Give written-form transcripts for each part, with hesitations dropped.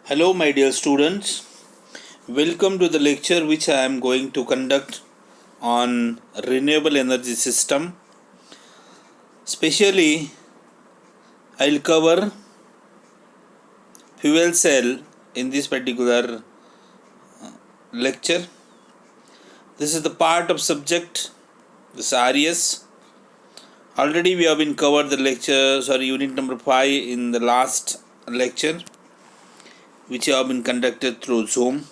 Hello, my dear students. Welcome to the lecture which I am going to conduct on renewable energy system. Specially, I'll cover fuel cell in this particular lecture. This is the part of subject, this RES. Already we have been covered the lecture, unit number 5 in the last lecture, which have been conducted through Zoom.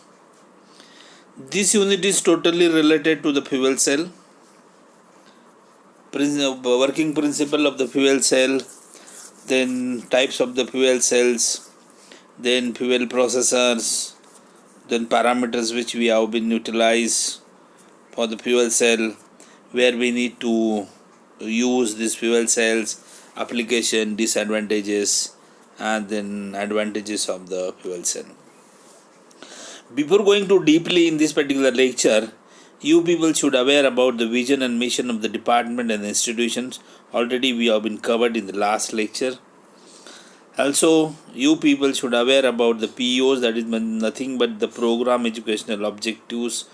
This unit is totally related to the fuel cell, working principle of the fuel cell, then types of the fuel cells, then fuel processors, then parameters which we have been utilized for the fuel cell, where we need to use these fuel cells, application, disadvantages, and then advantages of the fuel cell. Before going too deeply in this particular lecture, you people should aware about the vision and mission of the department and the institutions. Already we have been covered in the last lecture. Also, you people should aware about the POs, that is nothing but the program educational objectives,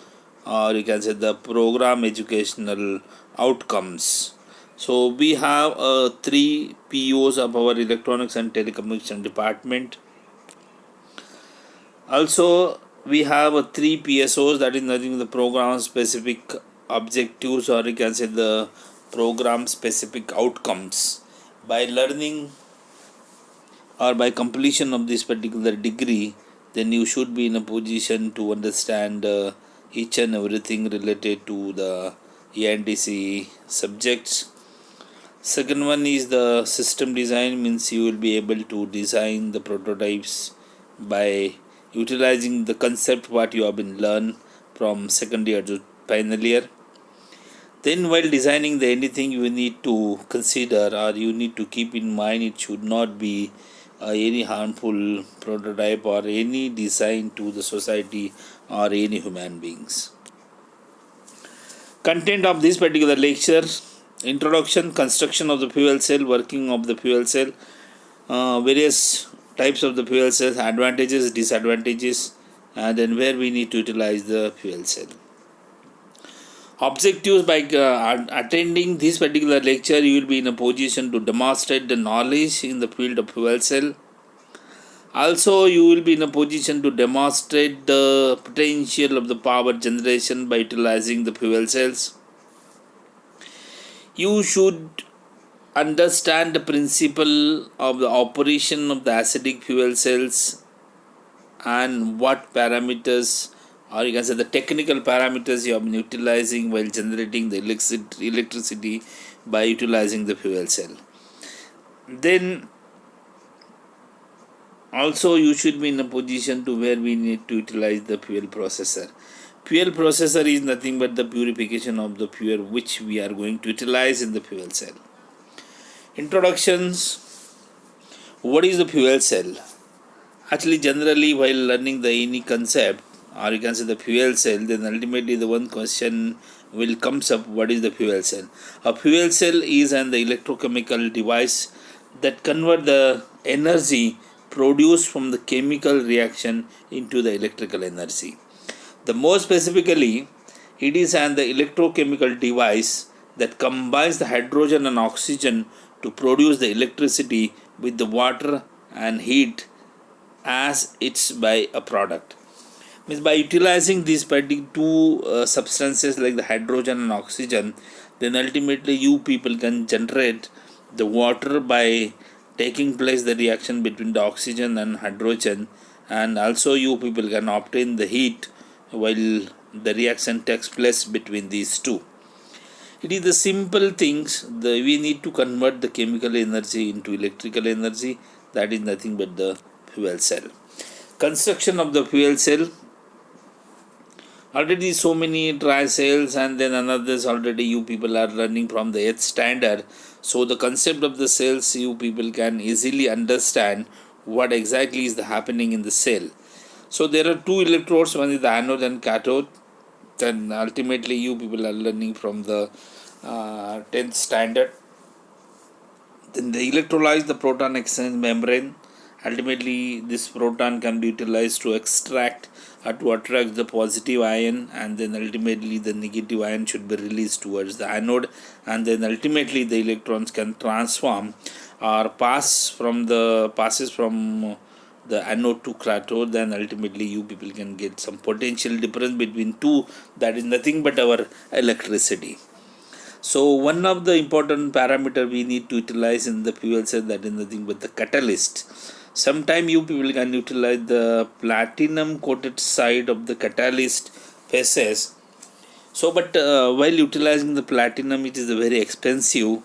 or you can say the program educational outcomes. So we have 3 POs of our electronics and telecommunication department. Also, we have 3 PSOs, that is nothing the program specific objectives, or you can say the program specific outcomes. By learning or by completion of this particular degree, then you should be in a position to understand each and everything related to the ANDC subjects. Second one is the system design, means you will be able to design the prototypes by utilizing the concept what you have been learned from second year to final year. Then while designing the anything, you need to consider, or you need to keep in mind, it should not be any harmful prototype or any design to the society or any human beings. Content of this particular lecture: introduction, construction of the fuel cell, working of the fuel cell, various types of the fuel cells, advantages, disadvantages, and then where we need to utilize the fuel cell. Objectives: by attending this particular lecture, you will be in a position to demonstrate the knowledge in the field of fuel cell. Also, you will be in a position to demonstrate the potential of the power generation by utilizing the fuel cells. You should understand the principle of the operation of the acidic fuel cells and what parameters, or you can say the technical parameters, you have been utilizing while generating the electricity by utilizing the fuel cell. Then also you should be in a position to where we need to utilize the fuel processor. Fuel processor is nothing but the purification of the fuel which we are going to utilize in the fuel cell. Introductions. What is the fuel cell? Actually, generally while learning the any concept, or you can say the fuel cell, then ultimately the one question will comes up: what is the fuel cell? A fuel cell is an electrochemical device that convert the energy produced from the chemical reaction into the electrical energy. The more specifically, it is an electrochemical device that combines the hydrogen and oxygen to produce the electricity with the water and heat as its by a product. Means by utilizing these two substances like the hydrogen and oxygen, then ultimately you people can generate the water by taking place the reaction between the oxygen and hydrogen, and also you people can obtain the heat while the reaction takes place between these two. It is the simple things we need to convert the chemical energy into electrical energy, that is nothing but the fuel cell. Construction of the fuel cell. Already so many dry cells, and then another's already you people are learning from the 8th standard. So the concept of the cells, you people can easily understand what exactly is the happening in the cell. So there are 2 electrodes, one is the anode and cathode. Then ultimately you people are learning from the 10th standard. Then they electrolyze the proton exchange membrane, Ultimately, this proton can be utilized to extract or to attract the positive ion, and then ultimately the negative ion should be released towards the anode, and then ultimately the electrons can transform or passes from the anode to cathode. Then ultimately you people can get some potential difference between two, that is nothing but our electricity. So one of the important parameter we need to utilize in the fuel cell, that is nothing but the catalyst. Sometime you people can utilize the platinum coated side of the catalyst phases. So but while utilizing the platinum, it is very expensive.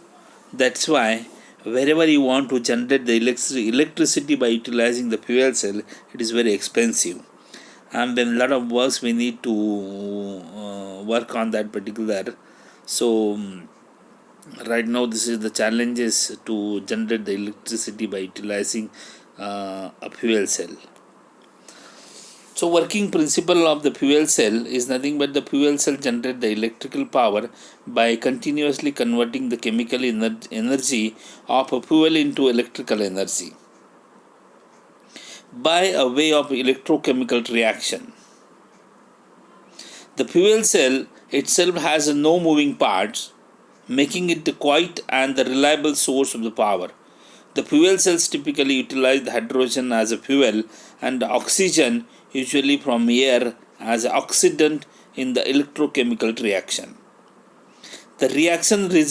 That's why wherever you want to generate the electricity by utilizing the fuel cell, it is very expensive, and then a lot of works we need to work on that particular. So right now this is the challenges to generate the electricity by utilizing a fuel cell. So working principle of the fuel cell is nothing but the fuel cell generate the electrical power by continuously converting the chemical energy of a fuel into electrical energy by a way of electrochemical reaction. The fuel cell itself has no moving parts, making it the quiet and the reliable source of the power. The fuel cells typically utilize the hydrogen as a fuel and oxygen, usually from air, as an oxidant in the electrochemical reaction. The reaction results